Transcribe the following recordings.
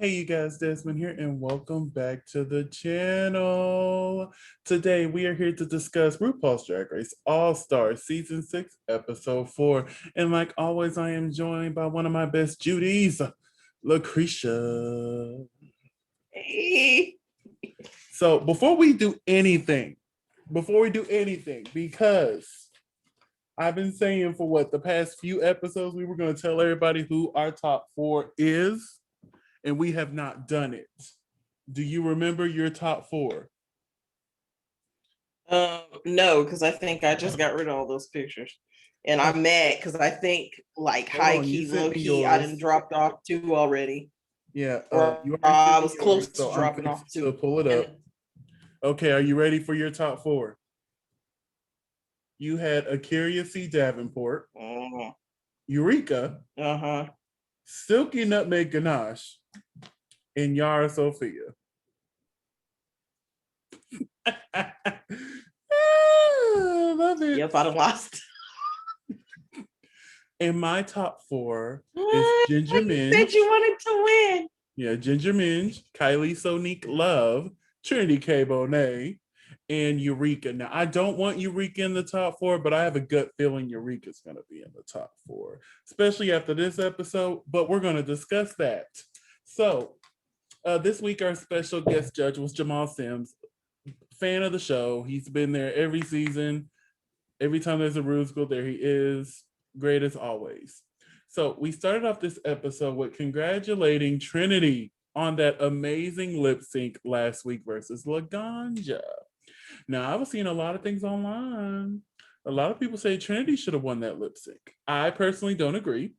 Hey, you guys, Desmond here, and welcome back to the channel. Today, we are here to discuss RuPaul's Drag Race All Stars Season 6, Episode 4. And like always, I am joined by one of my best Judies, Lucretia. Hey. So, before we do anything, because I've been saying for the past few episodes, we were going to tell everybody who our top 4 is. And we have not done it. Do you remember your top 4? No, because I think I just got rid of all those pictures. And I'm mad because I think high key, low key, I done dropped off 2 already. Yeah, you I was close to dropping off 2. So pull it up. Okay, are you ready for your top 4? You had A'keria C. Davenport, Eureka, Silky Nutmeg Ganache, and Yara Sophia. Love it. Yep, I lost. And my top 4 is Ginger Minj. Said you wanted to win. Yeah, Ginger Minj, Kylie Sonique Love, Trinity K. Bonet, and Eureka. Now, I don't want Eureka in the top 4, but I have a gut feeling Eureka's going to be in the top 4, especially after this episode, but we're going to discuss that. So, this week, our special guest judge was Jamal Sims, fan of the show. He's been there every season. Every time there's a Ruse Girl, there he is. Great as always. So we started off this episode with congratulating Trinity on that amazing lip sync last week versus Laganja. Now, I was seeing a lot of things online. A lot of people say Trinity should have won that lip sync. I personally don't agree.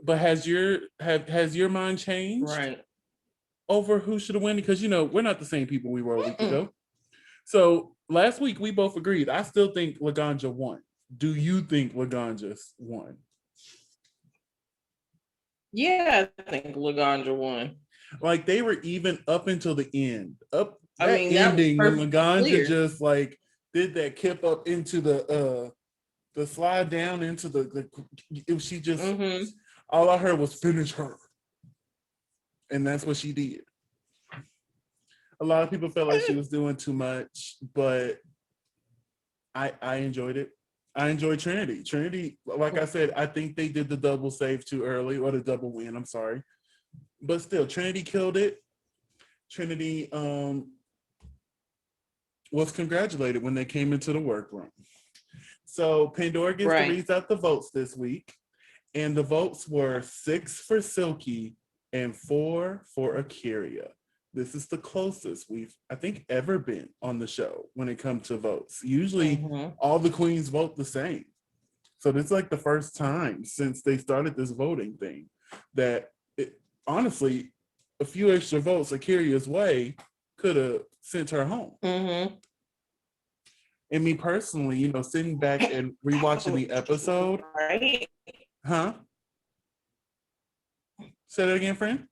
But has your mind changed? Right. Over who should have won? Because, we're not the same people we were a week ago. So last week, we both agreed. I still think Laganja won. Do you think Laganja won? Yeah, I think Laganja won. Like, they were even up until the end. Ending when Laganja just did that kip up into the slide down into the she just all I heard was finish her. And that's what she did. A lot of people felt like she was doing too much, but I enjoyed it. I enjoyed Trinity. Trinity, like I said, I think they did the double save too early, or the double win, I'm sorry. But still, Trinity killed it. Trinity was congratulated when they came into the workroom. So Pandora gets to read out the votes this week. And the votes were 6 for Silky and 4 for A'keria. This is the closest we've, I think, ever been on the show when it comes to votes. Usually, all the queens vote the same. So this is like the first time since they started this voting thing that, honestly, a few extra votes A'keria's way could have sent her home. And me personally, sitting back and rewatching the episode. Huh? Say that again, friend?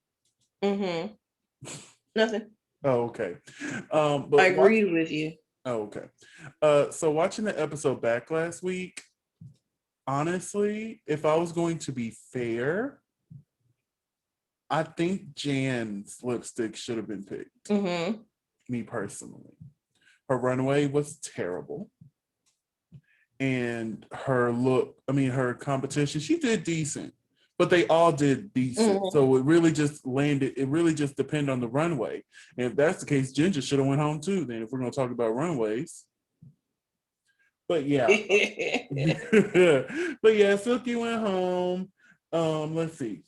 Nothing. Oh, okay. But I agree with you. Oh, okay. So watching the episode back last week, honestly, if I was going to be fair, I think Jan's lipstick should have been picked. Me personally. Her runway was terrible. And her look, her competition, she did decent. But they all did decent. So it really just landed, it really just depended on the runway. And if that's the case, Ginger should have went home too, then, if we're going to talk about runways. But yeah. Silky went home. Let's see.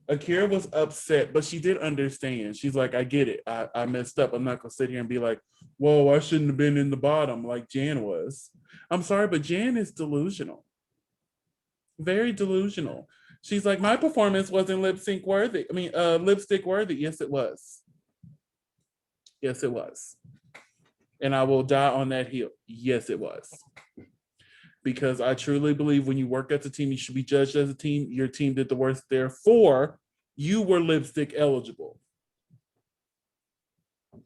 A'keria was upset, but she did understand. She's like, I get it. I messed up. I'm not going to sit here and be like, whoa, I shouldn't have been in the bottom like Jan was. I'm sorry, but Jan is delusional. Very delusional. She's like, my performance wasn't lipstick worthy. Yes, it was. Yes, it was. And I will die on that hill. Yes, it was. Because I truly believe when you work as a team, you should be judged as a team. Your team did the worst. Therefore, you were lipstick eligible.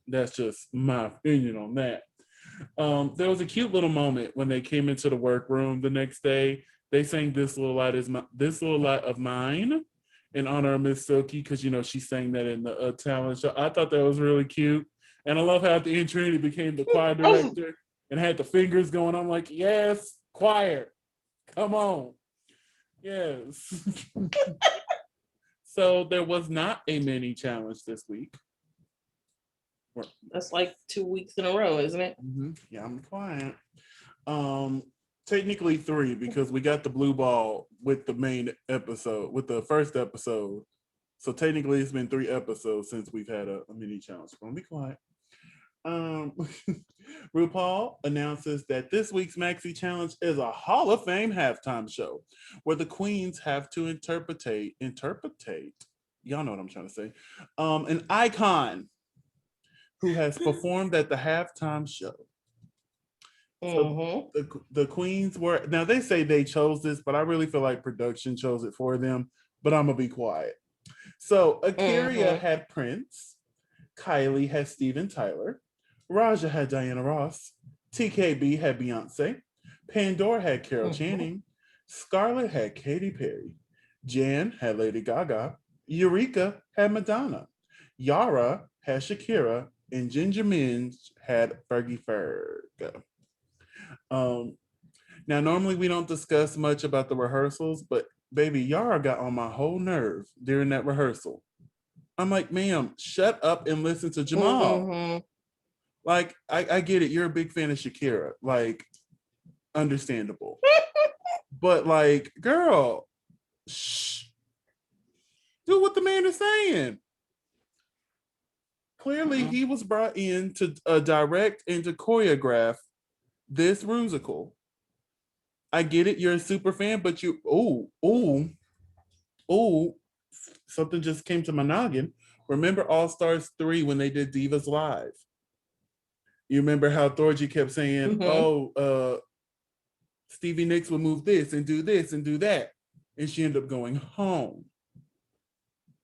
That's just my opinion on that. There was a cute little moment when they came into the workroom the next day. They sang This Little Light of Mine, in honor of Miss Silky because she sang that in the talent show. I thought that was really cute, and I love how at the end Trinity became the choir director and had the fingers going. I'm like, yes, choir, come on, yes. So there was not a mini challenge this week. That's like 2 weeks in a row, isn't it? Mm-hmm. Yeah, I'm quiet. Technically 3 because we got the blue ball with the main episode, with the first episode. So technically it's been 3 episodes since we've had a mini challenge. I'm gonna be quiet. RuPaul announces that this week's Maxi Challenge is a Hall of Fame halftime show where the queens have to interpretate, y'all know what I'm trying to say, an icon who has performed at the halftime show. So the queens were, now they say they chose this, but I really feel like production chose it for them, but I'm gonna be quiet. So A'keria had Prince, Kylie had Steven Tyler, Raja had Diana Ross, TKB had Beyonce, Pandora had Carol Channing, Scarlett had Katy Perry, Jan had Lady Gaga, Eureka had Madonna, Yara had Shakira, and Ginger Minj had Fergie Ferg. Now, normally we don't discuss much about the rehearsals, but baby, Yara got on my whole nerve during that rehearsal. I'm like, ma'am, shut up and listen to Jamal. Like, I get it. You're a big fan of Shakira. Like, understandable. But like, girl, shh. Do what the man is saying. Clearly, he was brought in to direct and to choreograph this musical. I get it. You're a super fan, but something just came to my noggin. Remember All Stars 3 when they did Divas Live? You remember how Thorgy kept saying, Stevie Nicks would move this and do that. And she ended up going home.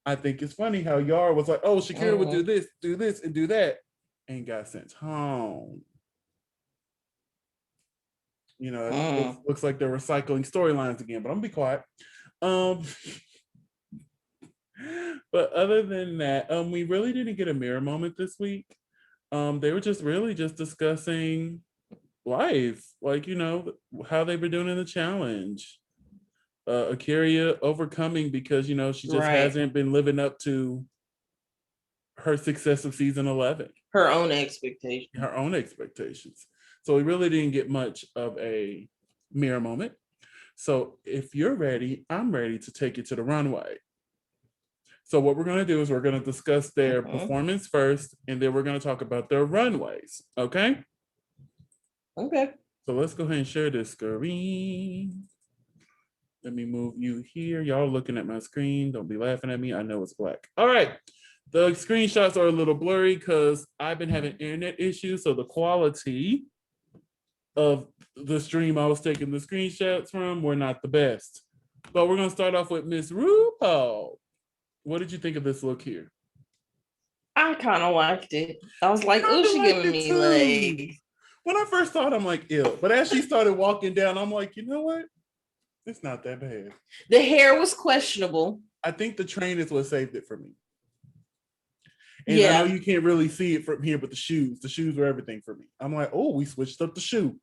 I think it's funny how Yara was like, Shakira would do this, and do that, and got sent home. It looks like they're recycling storylines again, but I'm gonna be quiet. But other than that, we really didn't get a mirror moment this week. They were just really just discussing life, like, how they've been doing in the challenge. A'keria overcoming because, she just hasn't been living up to her success of season 11. Her own expectations. So we really didn't get much of a mirror moment. So if you're ready, I'm ready to take you to the runway. So what we're going to do is we're going to discuss their performance first, and then we're going to talk about their runways. Okay? Okay. So let's go ahead and share this screen. Let me move you here. Y'all looking at my screen. Don't be laughing at me. I know it's black. All right. The screenshots are a little blurry because I've been having internet issues. So the quality of the stream I was taking the screenshots from were not the best. But we're going to start off with Miss RuPaul. What did you think of this look here? I kind of liked it. I was like, oh, she giving me legs. When I first saw it, I'm like, ew. But as she started walking down, I'm like, you know what? It's not that bad. The hair was questionable. I think the train is what saved it for me. And I know you can't really see it from here, but the shoes were everything for me. I'm like, we switched up the shoe.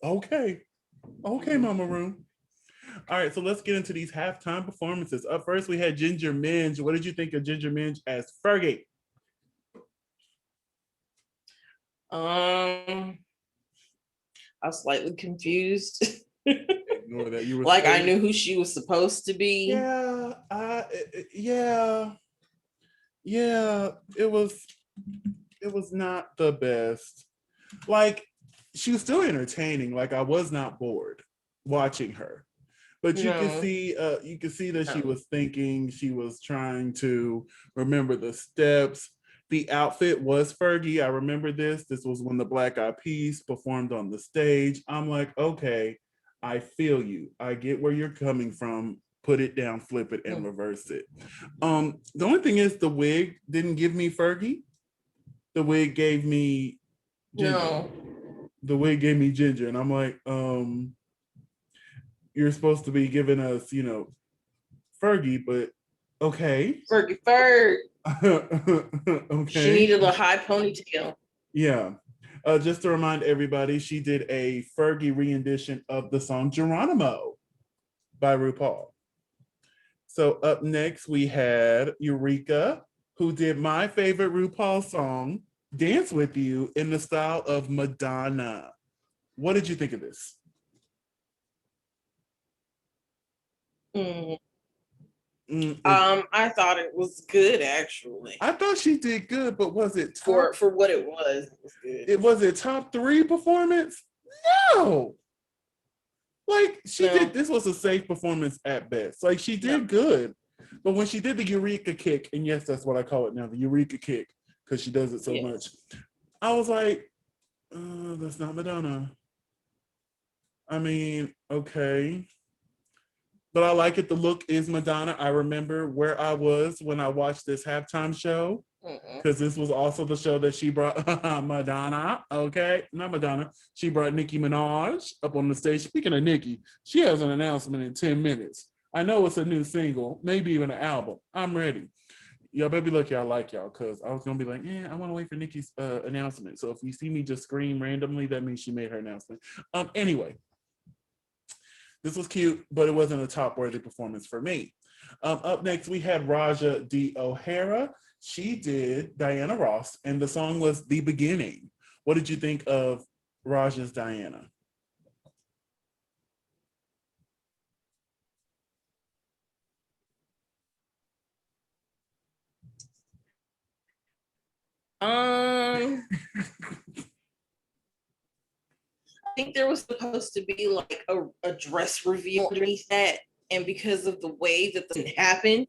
Okay, Mama Room. All right, so let's get into these halftime performances. Up first, we had Ginger Minj. What did you think of Ginger Minj as Fergie? I was slightly confused. Ignore that. You were like I knew who she was supposed to be. Yeah. It was not the best. Like, she was still entertaining. Like, I was not bored watching her. But you could see that she was thinking. She was trying to remember the steps. The outfit was Fergie. I remember this. This was when the Black Eyed Peas performed on the stage. I'm like, okay, I feel you. I get where you're coming from. Put it down, flip it, and reverse it. The only thing is the wig didn't give me Fergie. The wig gave me Ginger. No. The wig gave me Ginger. And I'm like, you're supposed to be giving us, Fergie, but okay. Fergie Ferg. Okay. She needed a high ponytail. Yeah. Just to remind everybody, she did a Fergie rendition of the song Geronimo by RuPaul. So up next, we had Eureka, who did my favorite RuPaul song, Dance With You, in the style of Madonna. What did you think of this? I thought it was good, actually. I thought she did good, but was it top, for what it was? It was good. Was it top 3 performance? No. Like she did, this was a safe performance at best. Like she did good, but when she did the Eureka kick, and yes, that's what I call it now, the Eureka kick, because she does it so much. I was like, that's not Madonna. I mean, okay. But I like it. The look is Madonna. I remember where I was when I watched this halftime show, because this was also the show that she brought Madonna. Okay, not Madonna. She brought Nicki Minaj up on the stage. Speaking of Nicki, she has an announcement in 10 minutes. I know it's a new single, maybe even an album. I'm ready. Y'all better be lucky I like y'all, because I was going to be like, I want to wait for Nicki's announcement. So if you see me just scream randomly, that means she made her announcement. Anyway. This was cute, but it wasn't a top-worthy performance for me. Up next, we had Raja D. O'Hara. She did Diana Ross, and the song was The Beginning. What did you think of Raja's Diana? I think there was supposed to be like a dress reveal underneath that, and because of the way that it happened,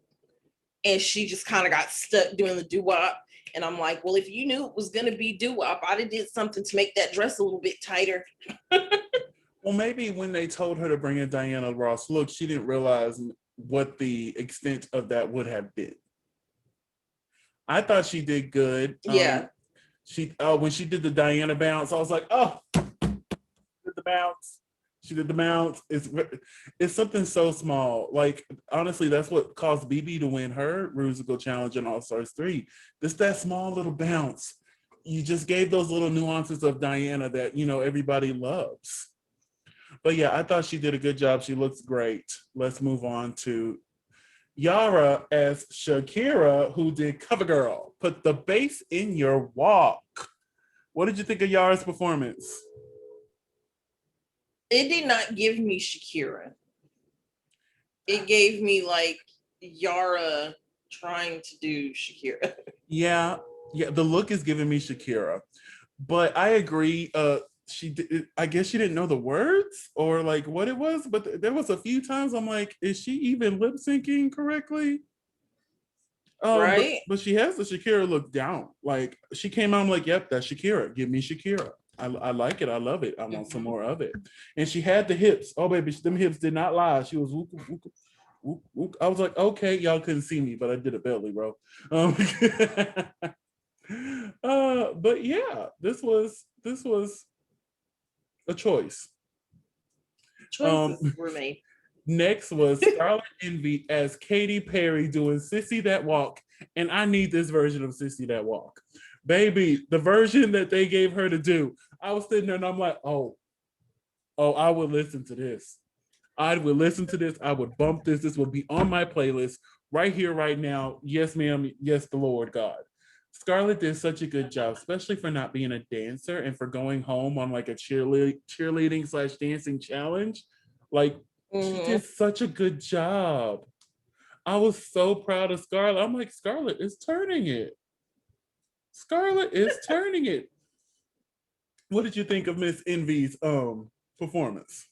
and she just kind of got stuck doing the doo-wop. And I'm like, well, if you knew it was going to be doo-wop, I'd have did something to make that dress a little bit tighter. Well, maybe when they told her to bring in Diana Ross look, she didn't realize what the extent of that would have been. I thought she did good. Yeah. When she did the Diana bounce, I was like, oh, the bounce. She did the bounce. It's something so small. Like, honestly, that's what caused BB to win her musical challenge in All Stars 3. Just that small little bounce. You just gave those little nuances of Diana that, everybody loves. But yeah, I thought she did a good job. She looks great. Let's move on to Yara as Shakira, who did CoverGirl. Put the bass in your walk. What did you think of Yara's performance? It did not give me Shakira. It gave me like Yara trying to do Shakira. Yeah, the look is giving me Shakira. But I agree, I guess she didn't know the words or like what it was, but there was a few times I'm like, is she even lip syncing correctly? Right. But she has the Shakira look down. Like she came out, I'm like, yep, that's Shakira. Give me Shakira. I like it. I love it. I want some more of it. And she had the hips. Oh, baby, them hips did not lie. She was whoop, whoop, whoop, whoop. I was like, okay, y'all couldn't see me, but I did a belly, bro. But yeah, this was a choice. Choices were made. Next was Scarlet Envy as Katy Perry doing Sissy That Walk. And I need this version of Sissy That Walk. Baby, the version that they gave her to do. I was sitting there and I'm like, oh, I would listen to this. I would listen to this. I would bump this. This would be on my playlist right here, right now. Yes, ma'am. Yes, the Lord God. Scarlett did such a good job, especially for not being a dancer and for going home on like a cheerleading / dancing challenge. Like, she did such a good job. I was so proud of Scarlett. I'm like, Scarlett is turning it. Scarlett is turning it. What did you think of Miss Envy's performance?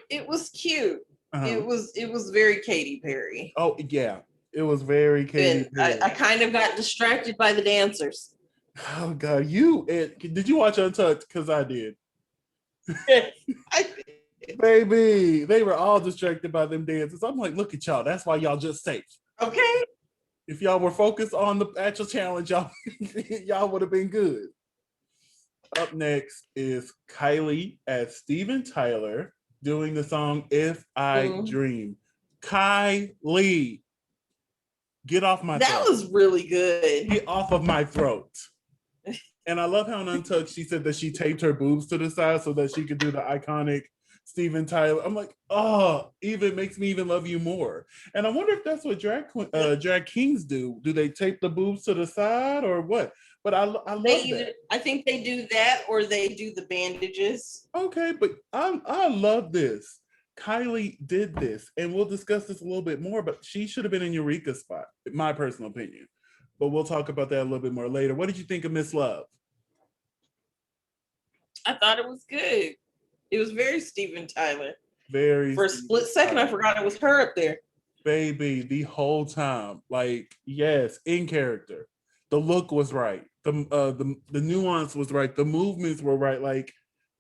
It was cute. It was very Katy Perry. Oh yeah, it was very Katy Perry. I kind of got distracted by the dancers. Oh God, did you watch Untucked? Because I did. I did. Baby, they were all distracted by them dancers. I'm like, look at y'all. That's why y'all just safe. Okay. If y'all were focused on the actual challenge, y'all would have been good. Up next is Kylie as Steven Tyler. doing the song If I Mm. Dream. Kylie, get off my That throat. was really good. Get off of my throat. And I love how in Untucked she said that she taped her boobs to the side so that she could do the iconic Steven Tyler. I'm like, oh, even makes me even love you more. And I wonder if that's what drag kings do. Do they tape the boobs to the side or what? But I love that. I think they do that or they do the bandages. Okay, but I love this. Kylie did this, and we'll discuss this a little bit more, but she should have been in Eureka's spot, in my personal opinion. But we'll talk about that a little bit more later. What did you think of Miss Love? I thought it was good. It was very Steven Tyler. Very For a split second, I forgot it was her up there. Baby, the whole time. Like, yes, in character. The look was right. The nuance was right. The movements were right. Like,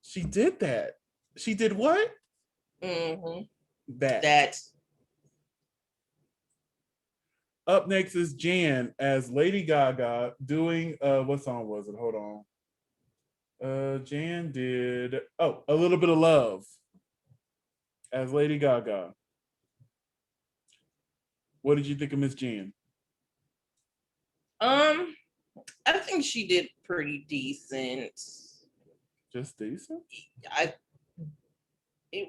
she did that. She did what? Mm-hmm. That. Up next is Jan as Lady Gaga doing what song was it? Hold on. Jan did A Little Bit of Love as Lady Gaga. What did you think of Miss Jan? I think she did pretty decent. Just decent?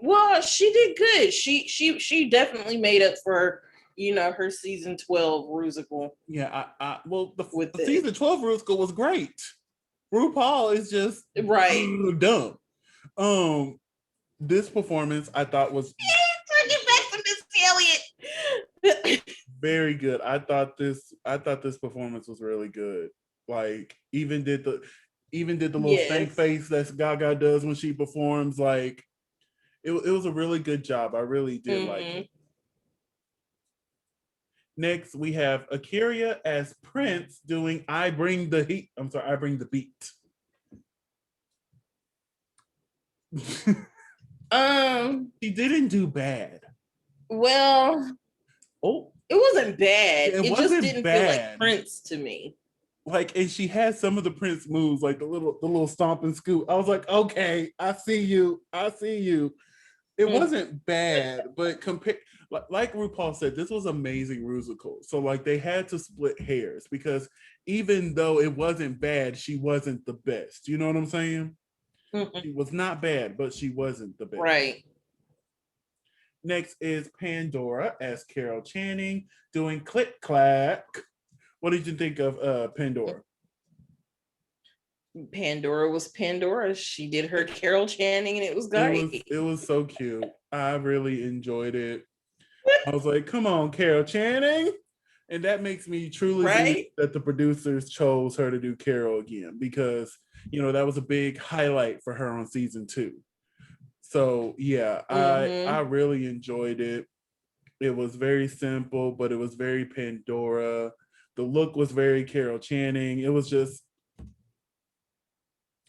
Well, she did good. She definitely made up for her season 12 Rusical. Yeah, well the season 12 Rusical was great. RuPaul is just right dumb. This performance I thought was turn it back to Miss Elliott. Very good. I thought this performance was really good. Like even did the little stank face that Gaga does when she performs. Like it was a really good job. I really did like it. Next, we have A'keria as Prince doing I Bring the Heat. I'm sorry, I Bring the Beat. She didn't do bad. Well, it wasn't bad. It just didn't feel like Prince to me. Like, and she had some of the Prince moves, like the little stomp and scoot. I was like, okay, I see you. It wasn't bad, but like RuPaul said, this was amazing Rusical. So like they had to split hairs because even though it wasn't bad, she wasn't the best. You know what I'm saying? She was not bad, but she wasn't the best. Right. Next is Pandora as Carol Channing doing Click Clack. What did you think of Pandora? Pandora was Pandora. She did her Carol Channing and it was great. It was so cute. I really enjoyed it. I was like, come on, Carol Channing. And that makes me truly believe that the producers chose her to do Carol again because, that was a big highlight for her on season 2. So, yeah, I really enjoyed it. It was very simple, but it was very Pandora. The look was very Carol Channing. It was just,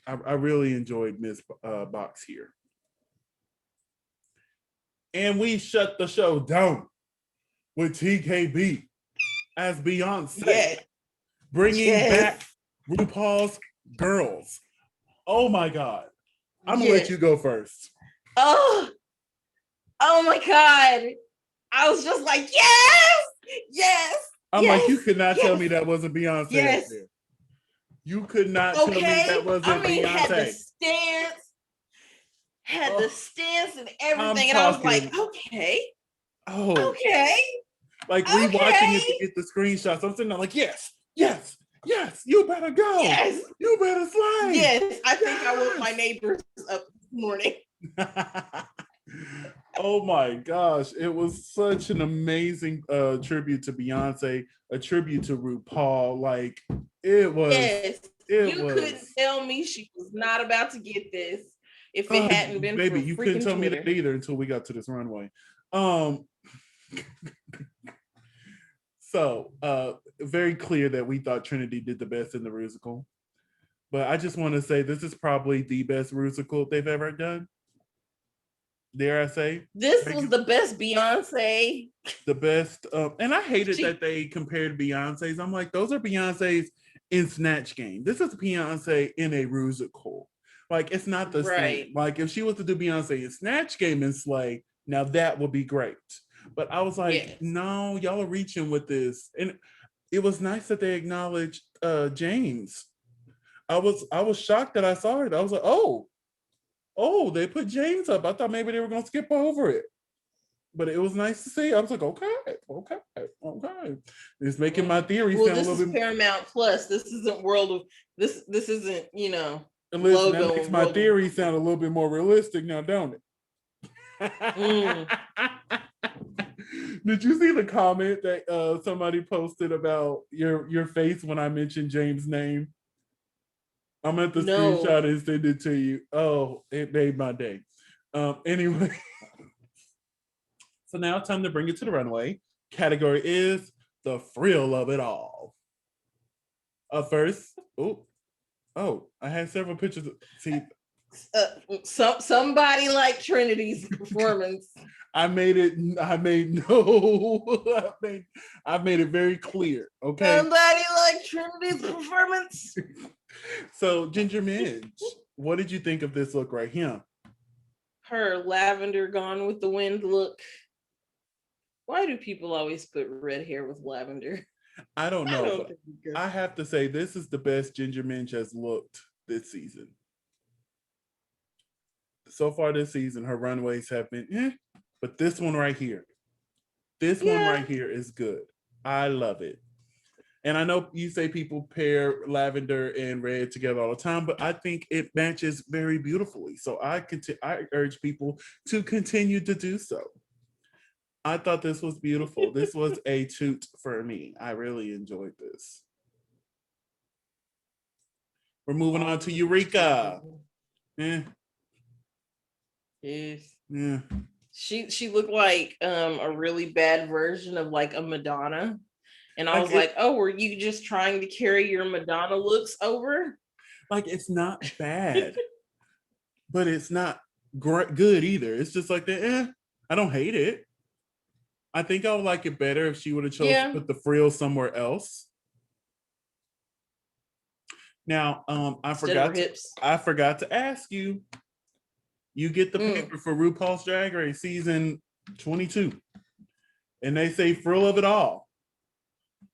I really enjoyed Miss Box here. And we shut the show down with TKB as Beyonce, bringing back RuPaul's Girls. Oh my God. I'm going to let you go first. Oh my God. I was just like, yes. I'm like, you could not tell me that wasn't Beyonce up there. You could not tell me that wasn't Beyonce. Had the stance and everything, and I was like, okay. Like rewatching it to get the screenshots. I'm sitting there like, yes, you better go. Yes. You better slide. Yes, I think I woke my neighbors up this morning. Oh my gosh, it was such an amazing tribute to Beyonce, a tribute to RuPaul. Like it was. Yes, couldn't tell me she was not about to get this if it hadn't been. Baby, you couldn't tell me that either until we got to this runway. So very clear that we thought Trinity did the best in the Rusical. But I just want to say this is probably the best Rusical they've ever done. Dare I say? This was the best Beyonce. The best. And I hated that they compared Beyonce's. I'm like, those are Beyonce's in Snatch Game. This is Beyonce in a Rusical. Like it's not the Right. same. Like if she was to do Beyonce and Snatch Game and Slay, now that would be great. But I was like, Yes. no, y'all are reaching with this. And it was nice that they acknowledged James. I was shocked that I saw it. I was like, oh, they put James up. I thought maybe they were gonna skip over it. But it was nice to see. I was like, okay. It's making my theory Well, sound a this little is bit. Paramount Plus. This isn't World of this. This isn't And listen, that logo makes and my World of theory sound a little bit more realistic now, don't it? Mm. Did you see the comment that somebody posted about your face when I mentioned James' name? I'm at the No. screenshot and send it to you. Oh, it made my day. Anyway, so now it's time to bring it to the runway. Category is the thrill of it all. First, I had several pictures. See, Somebody like Trinity's performance. I made it. I made no. I made it very clear. Okay. Somebody like Trinity's performance. So Ginger Minge, what did you think of this look right here? Her lavender Gone with the Wind look. Why do people always put red hair with lavender? I don't know. I don't But think it's good. I have to say this is the best Ginger Minge has looked this season. So far this season, her runways have been, but this one right here, is good. I love it. And I know you say people pair lavender and red together all the time, but I think it matches very beautifully. So I urge people to continue to do so. I thought this was beautiful. This was a toot for me. I really enjoyed this. We're moving on to Eureka. Yes. Yeah. She looked like a really bad version of like a Madonna. And I was like, oh, were you just trying to carry your Madonna looks over? Like it's not bad, but it's not good either. It's just like the I don't hate it. I think I would like it better if she would have chosen to put the frills somewhere else. Now, I forgot to ask you. You get the paper for RuPaul's Drag Race season 22, and they say frill of it all.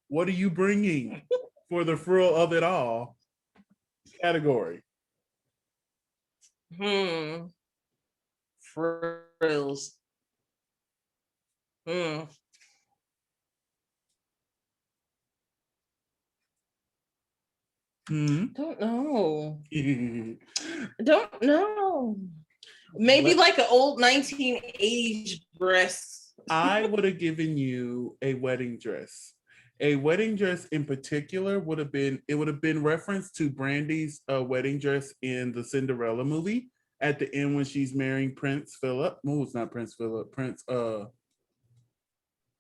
What are you bringing for the frill of it all category? Frills. Don't know. Don't know. Maybe like an old 1980s dress. I would have given you a wedding dress. A wedding dress in particular would have been reference to Brandy's wedding dress in the Cinderella movie at the end when she's marrying Prince Philip. No, it's not Prince Philip.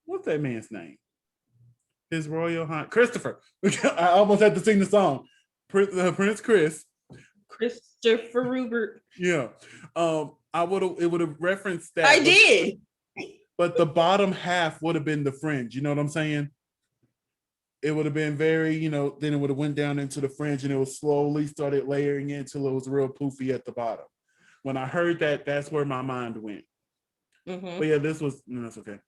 What's that man's name? His Royal Highness Christopher. I almost had to sing the song. Prince Chris. Christopher Rupert. Yeah. It would have referenced that. I did. But the bottom half would have been the fringe. You know what I'm saying? It would have been very, then it would have went down into the fringe and it would slowly started layering in until it was real poofy at the bottom. When I heard that, that's where my mind went. But yeah, that's okay.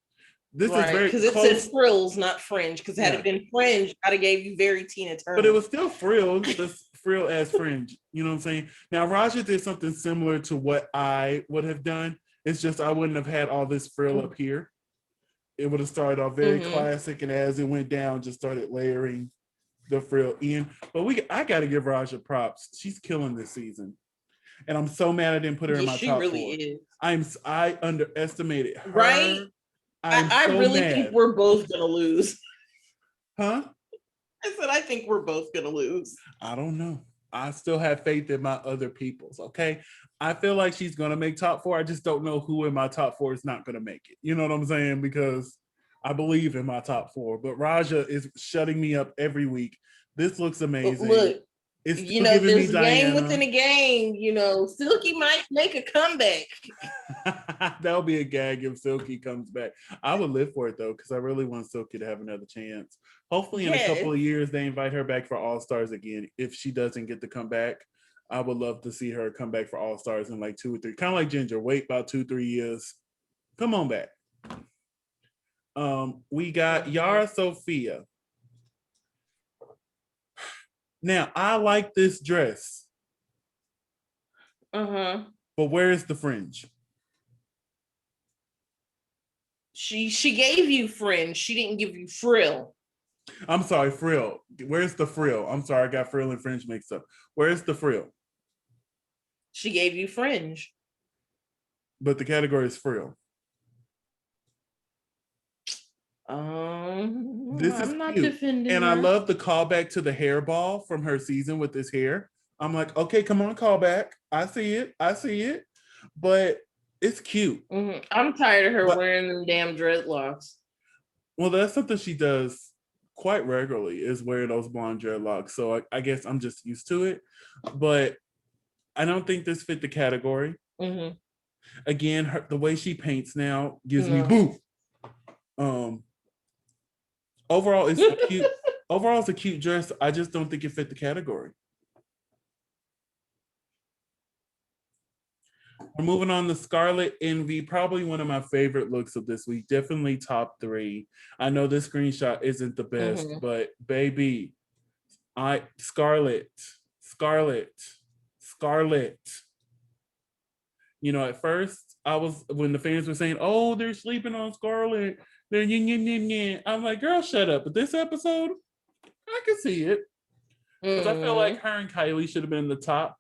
This is very because it said frills, not fringe. Because had it been fringe, I'd have gave you very Tina Turner. But it was still frills, just frill as fringe. You know what I'm saying? Now Raja did something similar to what I would have done. It's just I wouldn't have had all this frill up here. It would have started off very classic, and as it went down, just started layering the frill in. But I got to give Raja props. She's killing this season, and I'm so mad I didn't put her in my top 4. She really is. I underestimated her. Right? I really think we're both gonna lose. Huh? I said I think we're both gonna lose. I don't know. I still have faith in my other peoples. Okay. I feel like she's going to make top 4. I just don't know who in my top 4 is not going to make it. You know what I'm saying? Because I believe in my top 4, but Raja is shutting me up every week. This looks amazing. Look, it's there's a game within a game. Silky might make a comeback. That'll be a gag if Silky comes back. I would live for it though, because I really want Silky to have another chance. Hopefully in a couple of years they invite her back for All Stars again if she doesn't get to come back. I would love to see her come back for All Stars in like 2 or 3, kind of like Ginger. Wait about 2-3 years. Come on back. We got Yara Sophia. Now, I like this dress. Uh-huh. But where is the fringe? She gave you fringe. She didn't give you frill. I'm sorry, frill. Where's the frill? I'm sorry, I got frill and fringe mixed up. Where's the frill? She gave you fringe. But the category is frill. This is I'm not cute. defending And her. I love the callback to the hairball from her season with this hair. I'm like, okay, come on, callback. I see it. I see it. But it's cute. I'm tired of her wearing them damn dreadlocks. Well, that's something she does quite regularly, is wearing those blonde dreadlocks. So I guess I'm just used to it. But I don't think this fit the category. Again, the way she paints now gives me boo. Overall, it's a cute. Overall, it's a cute dress. I just don't think it fit the category. We're moving on to Scarlet Envy, probably one of my favorite looks of this week. Definitely top 3. I know this screenshot isn't the best, but baby, Scarlet. You know, at first, when the fans were saying, "Oh, they're sleeping on Scarlet," they're I'm like, "Girl, shut up!" But this episode, I can see it because I feel like her and Kylie should have been in the top.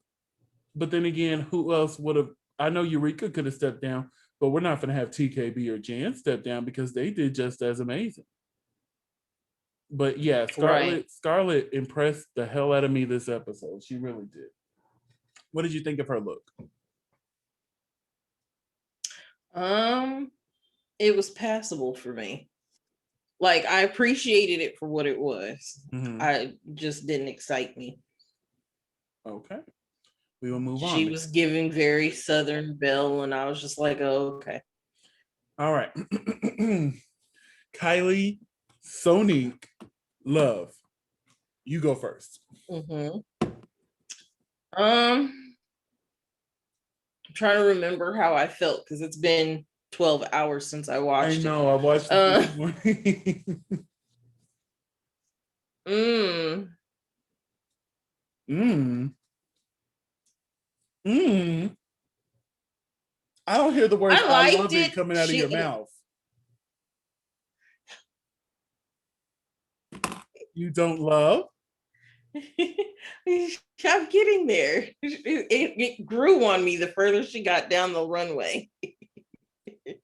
But then again, who else would have? I know Eureka could have stepped down, but we're not going to have TKB or Jan step down because they did just as amazing. But yeah, Scarlet impressed the hell out of me this episode. She really did. What did you think of her look? It was passable for me. Like, I appreciated it for what it was. I just didn't excite me. Okay. We will move on. She was giving very Southern Belle, and I was just like, oh, okay. All right. Kylie Sonique Love. You go first. I'm trying to remember how I felt because it's been 12 hours since I watched it. I know, I watched it this morning. I don't hear the words I love it coming out of your mouth. You don't love? I'm getting there. It grew on me the further she got down the runway.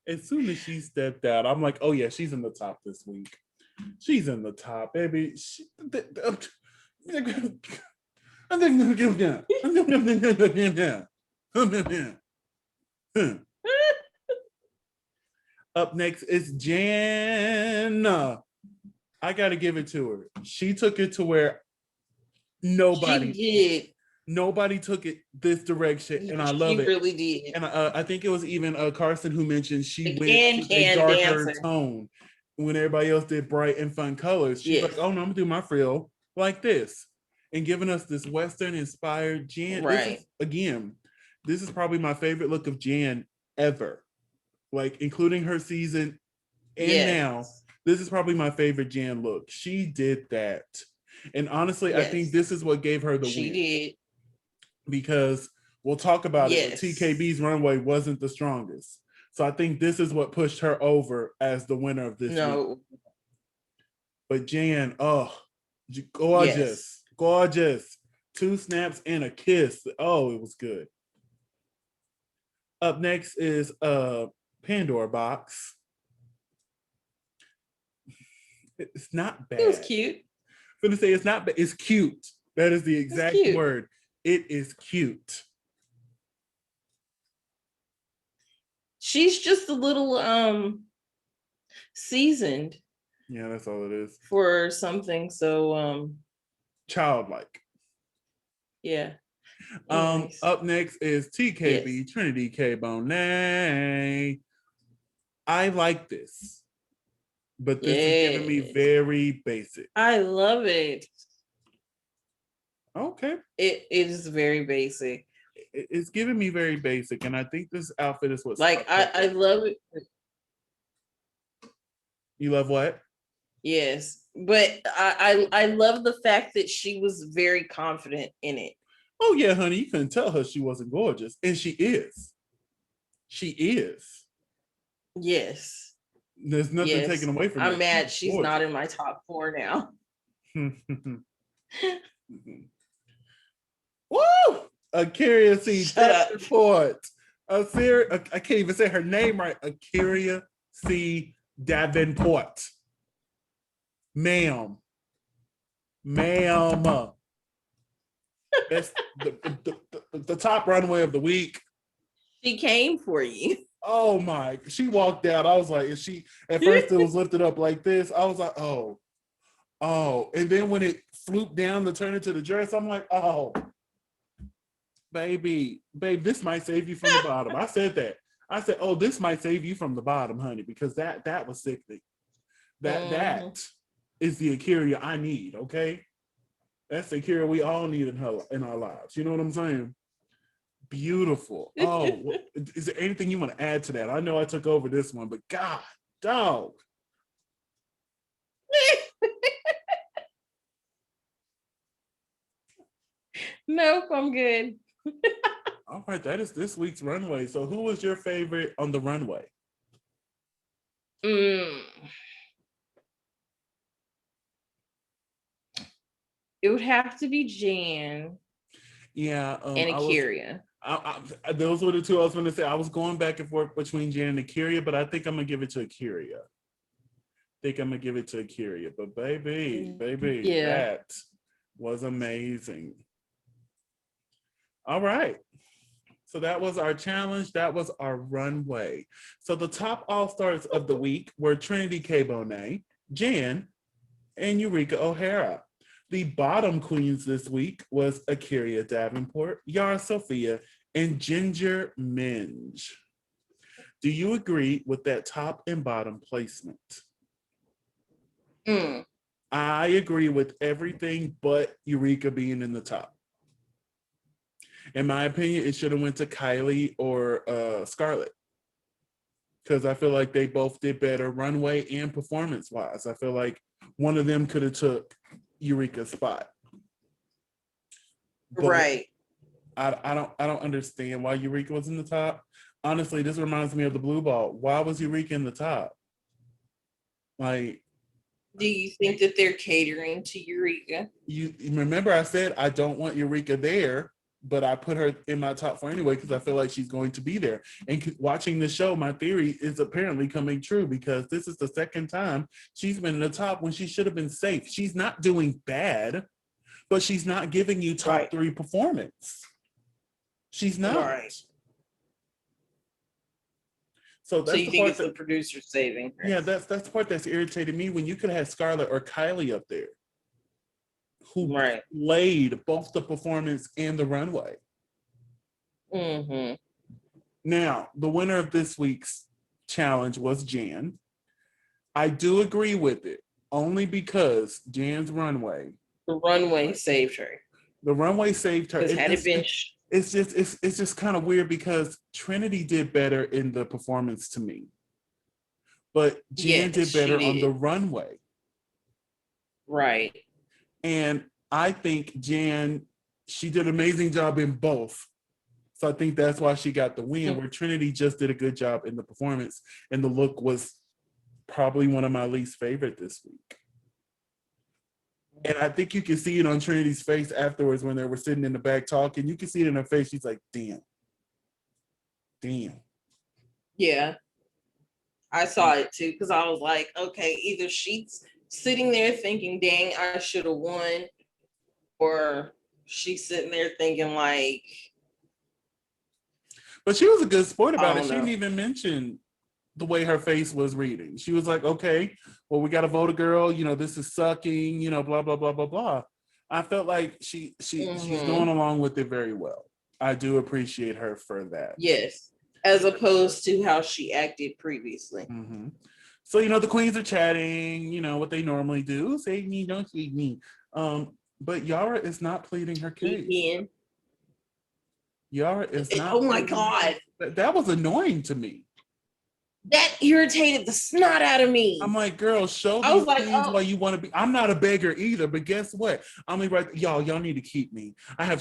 As soon as she stepped out, I'm like, oh yeah, she's in the top this week. She's in the top, baby. Up next is Jan. I gotta give it to her. She took it to where nobody took it this direction, and I love it. She really did. And I think it was even Carson who mentioned she went a darker tone when everybody else did bright and fun colors. She's like, oh no, I'm gonna do my frill like this, and giving us this Western inspired Jan. Right. This is probably my favorite look of Jan ever, like including her season and now. This is probably my favorite Jan look. She did that. And honestly, I think this is what gave her the win. She did. Because we'll talk about it, but TKB's runway wasn't the strongest. So I think this is what pushed her over as the winner of this week. But Jan, gorgeous. Gorgeous. 2 snaps and a kiss. Oh, it was good. Up next is Pandora Box. It's not bad. It was cute. I'm gonna say it's not bad. It's cute. That is the exact word. It is cute. She's just a little seasoned. Yeah, that's all it is. For something so childlike. Yeah. Nice. Up next is TKB, Trinity K. Bonet. I like this, but this is giving me very basic. I love it. Okay. It is very basic. It's giving me very basic, and I think this outfit is what Like I love it. You love what? Yes, but I love the fact that she was very confident in it. Oh yeah, honey, you couldn't tell her she wasn't gorgeous, and she is. She is. Yes, There's nothing taken yes. away from I'm that. mad she's not Gorgeous. in my top 4 now. Woo! Akira C. Shut up. Davenport. I can't even say her name right. Akira C. Davenport. Ma'am. Ma'am. That's the top runway of the week. She came for you. Oh my, she walked out. I was like, is she at first it was lifted up like this? I was like, oh. And then when it flooped down to turn into the dress, I'm like, oh, babe, this might save you from the bottom. I said that. I said, oh, this might save you from the bottom, honey, because that was sickening. That is the Akira I need, okay? That's the Akira we all need in our lives. You know what I'm saying? Beautiful. Oh, is there anything you want to add to that? I know I took over this one, but God, dog. Nope, I'm good. All right, that is this week's runway. So who was your favorite on the runway? It would have to be Jan. Yeah, and Akira. Those were the two I was going to say. I was going back and forth between Jan and Akira, but I think I'm gonna give it to Akira. But baby, yeah, that was amazing. All right. So that was our challenge. That was our runway. So the top all-stars of the week were Trinity K. Bonet, Jan, and Eureka O'Hara. The bottom queens this week was Akira Davenport, Yara Sofia, and Ginger Minj. Do you agree with that top and bottom placement? I agree with everything but Eureka being in the top. In my opinion, it should have went to Kylie or Scarlett, because I feel like they both did better runway and performance wise. I feel like one of them could have took Eureka's spot. But right. I don't understand why Eureka was in the top. Honestly, this reminds me of the blue ball. Why was Eureka in the top? Like, do you think that they're catering to Eureka? You remember I said I don't want Eureka there, but I put her in my top 4 anyway because I feel like she's going to be there. And watching the show, my theory is apparently coming true, because this is the second time she's been in the top when she should have been safe. She's not doing bad, but she's not giving you top 3 performance. She's not. Right. So that's you think it's the producer saving her? Yeah, that's the part that's irritated me, when you could have had Scarlett or Kylie up there, who played both the performance and the runway. Now, the winner of this week's challenge was Jan. I do agree with it, only because Jan's runway. The runway saved her. The runway saved her. It's just kind of weird, because Trinity did better in the performance to me, but Jan did better on the runway. Right. And I think Jan, she did an amazing job in both. So I think that's why she got the win, where Trinity just did a good job in the performance, and the look was probably one of my least favorite this week. And I think you can see it on Trinity's face afterwards when they were sitting in the back talking. You can see it in her face. She's like, damn. Yeah. I saw it too, because I was like, okay, either she's sitting there thinking, dang, I should have won, or she's sitting there thinking like. But she was a good sport about it. She didn't even mention the way her face was reading. She was like, okay, well, we got to vote a girl, this is sucking, blah, blah, blah, blah, blah. I felt like she's going along with it very well. I do appreciate her for that. Yes, as opposed to how she acted previously. So, the queens are chatting, what they normally do. Say me, don't eat me. But Yara is not pleading her case. Again. Yara is not. Oh my God. That was annoying to me. That irritated the snot out of me. I'm like, girl, show I was these like, things oh. why you want to be. I'm not a beggar either, but guess what? I'm like, right, y'all need to keep me. I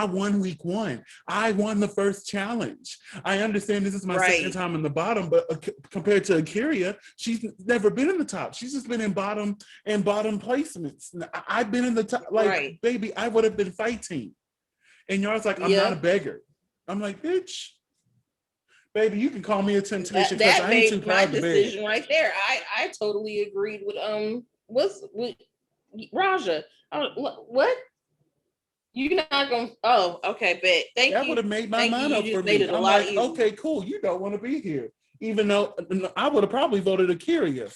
won week 1. I won the first challenge. I understand this is my second time in the bottom, but compared to A'keria, she's never been in the top. She's just been in bottom placements. I've been in the top. Like, baby, I would have been fighting. And y'all's like, I'm not a beggar. I'm like, bitch. Baby, you can call me a temptation because I ain't too proud to beg. That made my decision right there. I totally agreed with with Raja. What? You're not gonna? Oh, okay, bet. Thank you. That would have made my mind up for me. I'm like, okay, cool. You don't want to be here, even though I would have probably voted A'keria.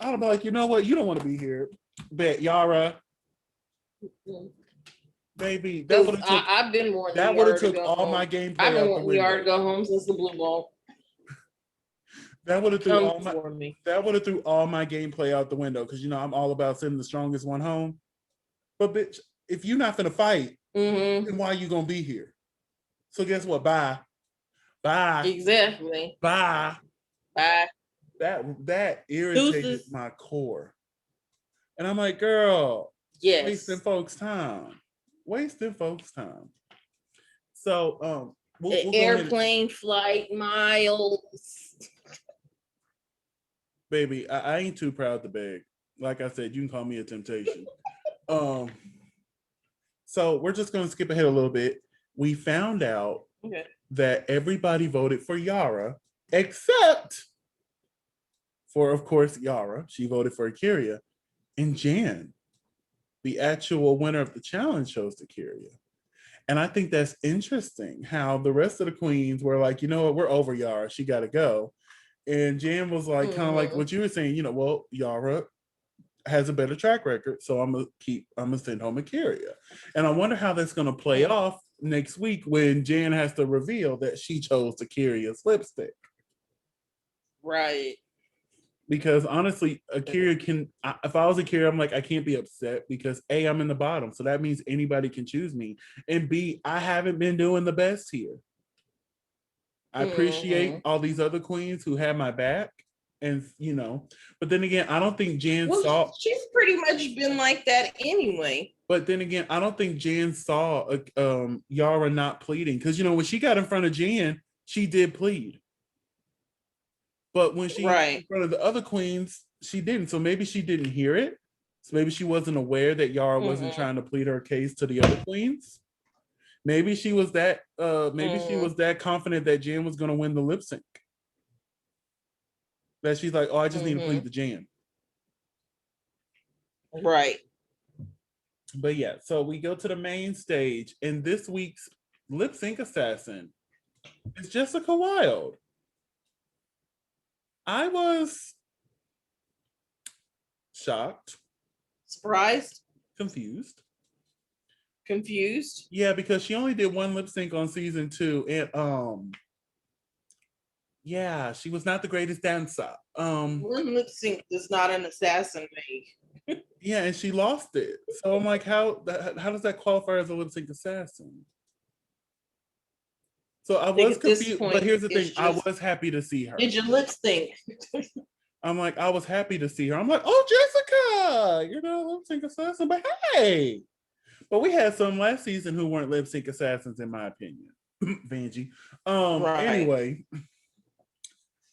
I would have been like, you know what? You don't want to be here. Bet Yara. Baby, that would have took. I've been more. That would have took all my gameplay. I've been wanting Yara to go home since the blue ball. That would have threw all my. That would have threw all my gameplay out the window because I'm all about sending the strongest one home. But bitch, if you're not gonna fight, then why are you gonna be here? So guess what? Bye. Exactly. Bye. That irritated my core, and I'm like, girl, wasting folks' time. So we'll airplane flight miles. Baby, I ain't too proud to beg. Like I said, you can call me a temptation. So we're just gonna skip ahead a little bit. We found out that everybody voted for Yara, except for, of course, Yara. She voted for A'keria, and Jan, the actual winner of the challenge, chose A'keria. And I think that's interesting how the rest of the queens were like, you know what, we're over Yara. She got to go. And Jan was like, kind of like what you were saying, well, Yara has a better track record, so I'm gonna send home A'keria. And I wonder how that's gonna play off next week when Jan has to reveal that she chose A'keria's lipstick. Right. Because honestly, A'keria if I was A'keria, I'm like, I can't be upset because A, I'm in the bottom. So that means anybody can choose me. And B, I haven't been doing the best here. I appreciate all these other queens who had my back. And, but then again, I don't think Jan saw. She's pretty much been like that anyway. But then again, I don't think Jan saw Yara not pleading. Because, when she got in front of Jan, she did plead. But when she in front of the other queens, she didn't. So maybe she didn't hear it. So maybe she wasn't aware that Yara wasn't trying to plead her case to the other queens. Maybe she was that. She was that confident that Jan was going to win the lip sync. That she's like, oh, I just need to plead the Jan. Right. But yeah, so we go to the main stage, and this week's lip sync assassin is Jessica Wild. I was shocked. Surprised? Confused. Confused? Yeah, because she only did one lip sync on season 2, and yeah, she was not the greatest dancer. One lip sync does not an assassin make. Yeah, and she lost it. So I'm like, how does that qualify as a lip sync assassin? So I was confused, but here's the thing: I was happy to see her. Did your lip sync? I'm like, I was happy to see her. I'm like, oh, Jessica, lip sync assassin. But hey, but we had some last season who weren't lip sync assassins, in my opinion. Vanjie. Anyway,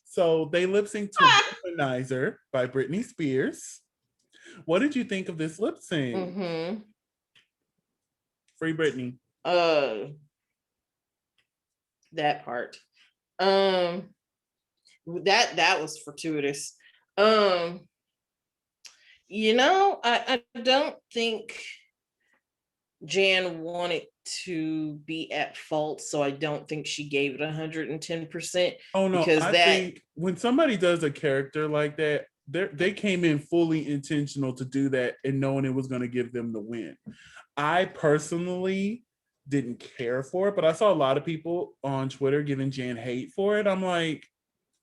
so they lip synced to Womanizer by Britney Spears. What did you think of this lip sync? Free Britney. That part. That was fortuitous. I don't think Jan wanted to be at fault, so I don't think she gave it 110%. Oh no, because I think when somebody does a character like that, they came in fully intentional to do that and knowing it was going to give them the win. I personally didn't care for it, but I saw a lot of people on Twitter giving Jan hate for it. I'm like,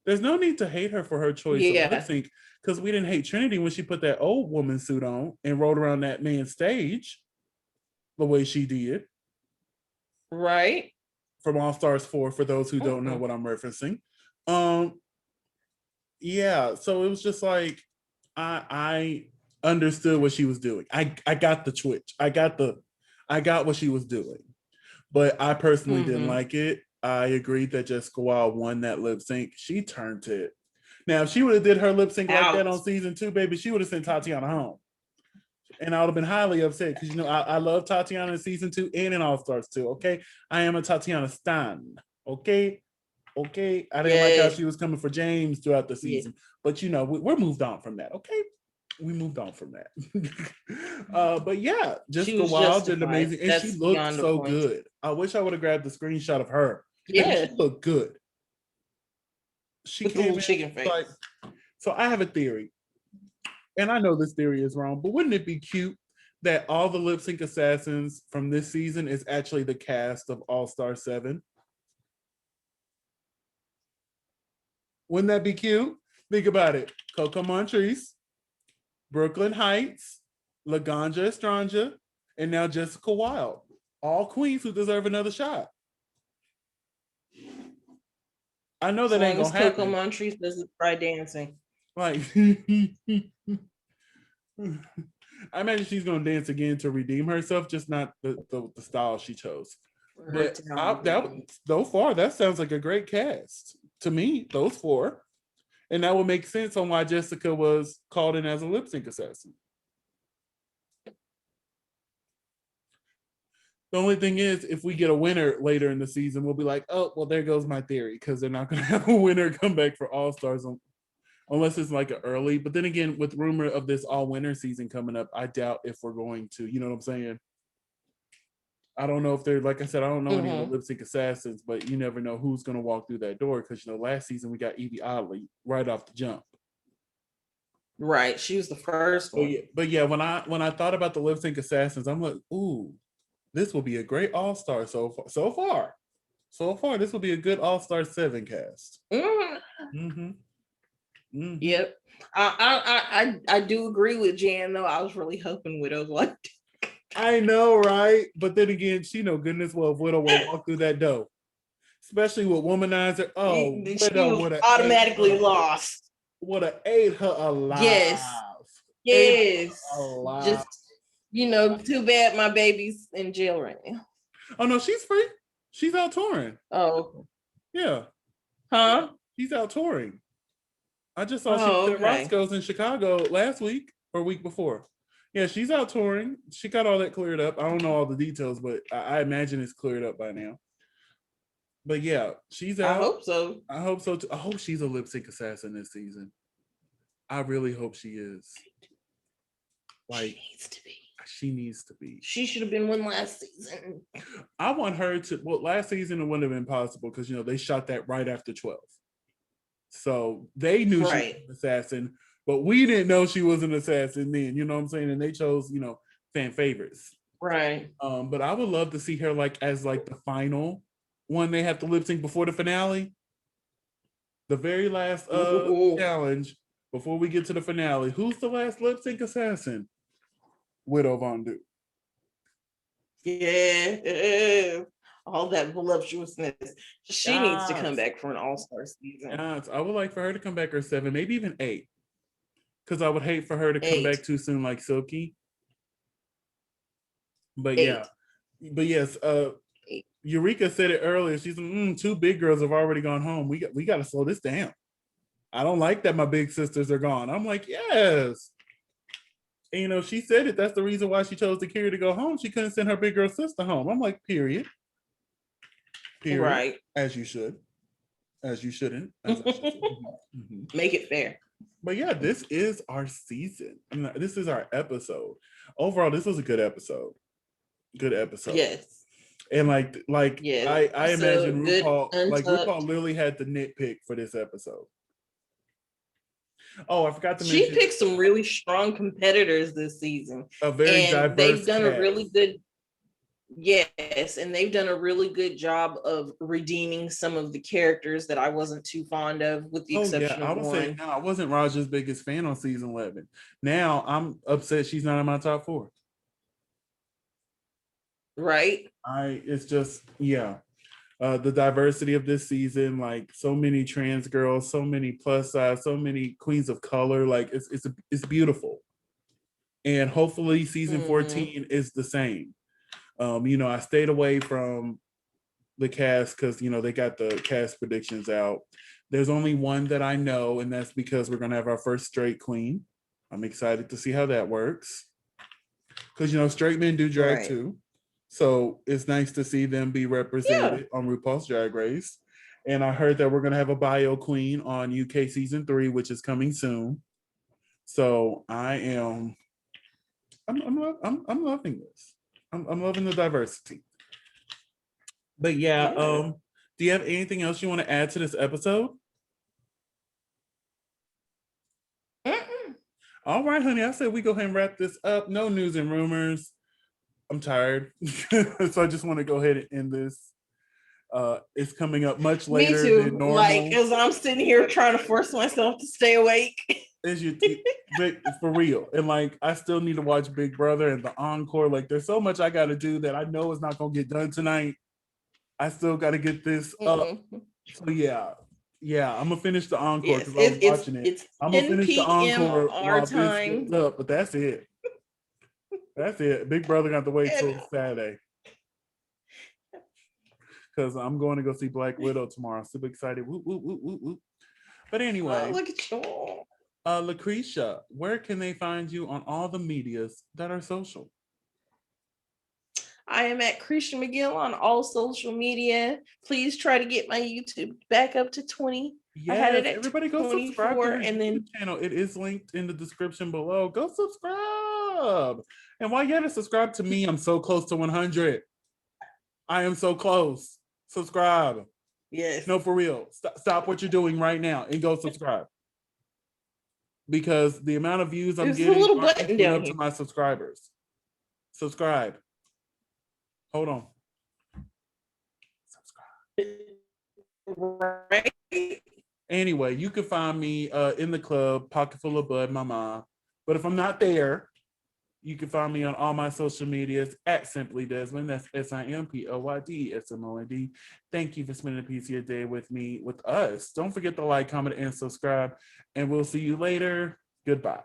There's no need to hate her for her choice of lip Yeah. sync because we didn't hate Trinity when she put that old woman suit on and rode around that man's stage the way she did Right. from All Stars 4, for those who don't know Mhm. what I'm referencing. Um, yeah, so it was just like I understood what she was doing. I got the twitch. I got what she was doing. But I personally didn't Mhm. like it. I agreed that Jessica Wilde won that lip sync. She turned it. Now, if she would have did her lip sync like that Out. on season 2, baby, she would have sent Tatiana home. And I would have been highly upset because I love Tatiana in season 2 and in All Stars 2. Okay. I am a Tatiana stan. Okay. Okay. I didn't like how Yes. she was coming for James throughout the Yeah. season. But we're moved on from that. Okay. We moved on from that. But yeah, She Jessica was Wilde did justified. amazing. And she That's looked beyond the so point. good. I wish I would have grabbed the screenshot of her because Yeah. she looked good. She With the came little in chicken like, face. so I have a theory. And I know this theory is wrong, but wouldn't it be cute that all the lip sync assassins from this season is actually the cast of All Star 7? Wouldn't that be cute? Think about it. Coco Montrese, Brooklyn Heights, Laganja Estranja, and now Jessica Wilde. All queens who deserve another shot. I know As that ain't long as gonna Coco happen. Montrese doesn't try dancing. Like, I imagine she's gonna dance again to redeem herself, just not the style she chose. For her But talent. so far, that sounds like a great cast to me. Those four, and that would make sense on why Jessica was called in as a lip sync assassin. The only thing is, if we get a winner later in the season, we'll be like, oh, well, there goes my theory, because they're not going to have a winner come back for All Stars unless it's like an early. But then again, with rumor of this all winner season coming up, I doubt if we're going to. You know what I'm saying? I don't know if they're, like I said, I don't know any of the lip sync assassins, but you never know who's going to walk through that door, because last season we got Evie Oddly right off the jump. Right. She was the first one. But yeah, when I thought about the lip sync assassins, I'm like, ooh, this will be a great All Star so far. So far, this will be a good All Star 7 cast. Mm-hmm. Mm-hmm. Yep. I do agree with Jan though. I was really hoping Widow like. I know, right? But then again, she know goodness well if Widow will walk through that door, especially with Womanizer. Oh, She Widow was would have automatically lost. Would have ate her alive. Yes. Ate her Yes. alive. Just too bad my baby's in jail right now. Oh no, she's free. She's out touring. Oh. Yeah. Huh? She's out touring. I just saw she was at Roscoe's in Chicago last week or week before. Yeah, she's out touring. She got all that cleared up. I don't know all the details, but I imagine it's cleared up by now. But yeah, she's out. I hope so. I hope so too. I hope she's a lip sync assassin this season. I really hope she is. Like, she needs to be. She needs to be. She should have been one last season. I want her to. Well, last season it wouldn't have been possible because they shot that right after 12. So they knew she was an assassin, but we didn't know she was an assassin then. You know what I'm saying? And they chose, fan favorites. Right. But I would love to see her as the final one they have to lip sync before the finale. The very last challenge before we get to the finale. Who's the last lip sync assassin? Widow Von Du. Yeah. All that voluptuousness. She needs to come back for an all-star season. Yes. I would like for her to come back or 7, maybe even 8. Because I would hate for her to come back too soon like Silky. But 8. Yeah. But yes, Eureka said it earlier. She's 2 big girls have already gone home. We got to slow this down. I don't like that my big sisters are gone. I'm like, yes. And, she said it. That's the reason why she chose Akira to go home. She couldn't send her big girl sister home. I'm like, period. Right. As you should. As you shouldn't. As Make it fair. But yeah, this is our season. This is our episode. Overall, this was a good episode. Good episode. Yes. And yes. I imagine RuPaul, RuPaul literally had the nitpick for this episode. Oh, I forgot to mention. She picked some really strong competitors this season. A very diverse they've done cast. a really good. Yes, and they've done a really good job of redeeming some of the characters that I wasn't too fond of, with the Oh yeah, exception I of would say one. no, I wasn't Raja's biggest fan on season 11. Now I'm upset she's not in my top 4. Right? It's just, yeah. The diversity of this season, like so many trans girls, so many plus size, so many queens of color, like it's beautiful. And hopefully season Mhm. 14 is the same. I stayed away from the cast because they got the cast predictions out. There's only one that I know, and that's because we're gonna have our first straight queen. I'm excited to see how that works. Because straight men do drag Right. too. So it's nice to see them be Yeah. represented on RuPaul's Drag Race. And I heard that we're gonna have a bio queen on UK season 3, which is coming soon. So I'm loving this. I'm loving the diversity. But yeah, Yeah. do you have anything else you want to add to this episode? Mm-mm. All right, honey. I said we go ahead and wrap this up. No news and rumors. I'm tired. So I just want to go ahead and end this. It's coming up much Me later than too. Like, normal. as I'm sitting here trying to force myself to stay awake. As you for real. And like I still need to watch Big Brother and the encore. Like there's so much I gotta do that I know is not gonna get done tonight. I still gotta get this up. Mm-mm. So yeah. Yeah, I'm gonna finish the encore Yes, because I was watching it. it's I'm gonna 10 finish the p.m. encore our while this gets time. up, but that's it. That's it. Big Brother got to wait And till Saturday because I'm going to go see Black Widow tomorrow. Super excited. Woo, woo, woo, woo, woo. But oh, anyway, look at you. Lucretia, where can they find you on all the medias that are social? I am at Christian McGill on all social media. Please try to get my YouTube back up to 20. I had it Yes, at everybody go subscribe to 24, her and YouTube then channel. It is linked in the description below. Go subscribe. And while you had to subscribe to me, I'm so close to 100. I am so close. Subscribe. yes, No, for real. Stop what you're doing right now and go subscribe. Because the amount of views I'm there's a getting little aren't button equaling down up to here. my subscribers. Subscribe. Hold on. Subscribe. Right? Anyway, you can find me in the club, Pocket Full of Bud, Mama. But if I'm not there, you can find me on all my social medias at Simply Desmond. That's SIMPLYDSMOND. Thank you for spending a piece of your day with me, with us. Don't forget to like, comment, and subscribe. And we'll see you later. Goodbye.